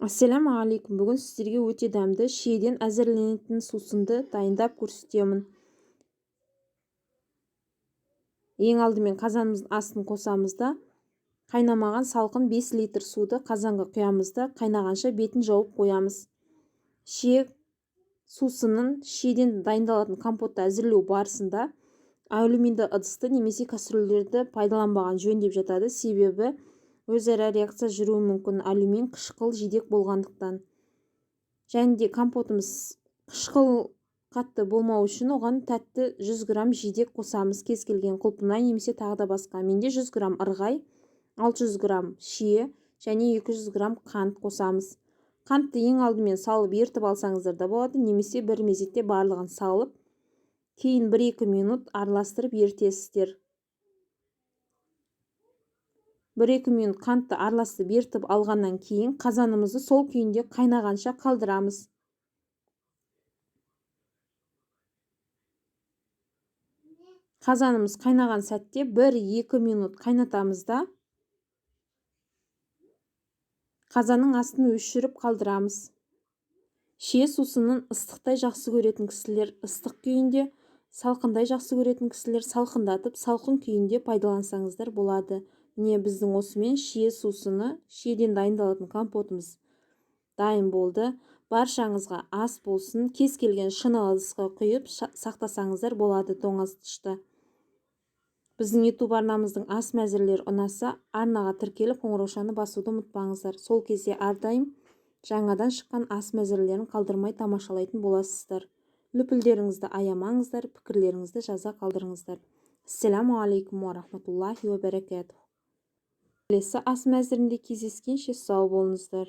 Ассаламу алейкум. Бүгін сіздерге өте дәмді шиеден әзірленетін сусынды дайындап көрсетемін. Ең алдымен қазанымыздың астын қосамыз да, қайнамаған салқын 5 литр суды қазанға құямыз да, қайнағанша бетін жауып қоямыз. Шие сусынын шиеден дайындалатын компотты әзірлеу барысында алюминді ыдысты немесе кастрөлдерді пайдаланбаған жөн деп жатады, себебі өзара реакция жүруі мүмкін, алюмин қышқыл жидек болғандықтан. Және де компотымыз қышқыл қатты болмау үшін оған тәтті 100 грамм жидек қосамыз, кез келген құлпынай немесе тағы да басқа. Менде 100 грамм ырғай, 600 грамм шие және 200 грамм қант қосамыз. Қантты ең алдымен салып ертіп алсаңыздар да болады, немесе бір мезетте барлығын салып, кейін 1-2 минут араластырып ертесіздер. 1-2 минут қантты араластырып ертіп алғаннан кейін қазанымызды сол күйінде қайнағанша қалдырамыз. Қазанымыз қайнаған сәтте 1-2 минут қайнатамыз да қазанның астын өшіріп қалдырамыз. Шие сусынын ыстықтай жақсы көретін кісілер ыстық күйінде, салқындай жақсы көретін кісілер салқындатып, салқын күйінде пайдалансаңыздар болады. Міне біздің осымен шие сусыны, шиеден дайындалатын компотымыз дайын болды. Баршаңызға ас болсын, кез келген шыны ыдысқа құйып сақтасаңыздар болады тоңазытқышта. Біздің YouTube арнамыздың ас мәзірлері ұнаса, арнаға тіркеліп қоңыраушаны басуды ұмытпаңыздар. Сол кезде әрдайым жаңадан шыққан ас мәзірлерін қалдырмай тамашалайтын боласыздар. Лүпілдеріңізді аямаңыздар, пікірлеріңізді жаза қалдырыңыздар. Ассаламу алейкум ва рахматуллахи ва баракатух. Келесі ас мәзірінде кездескенше сау болыңыздар.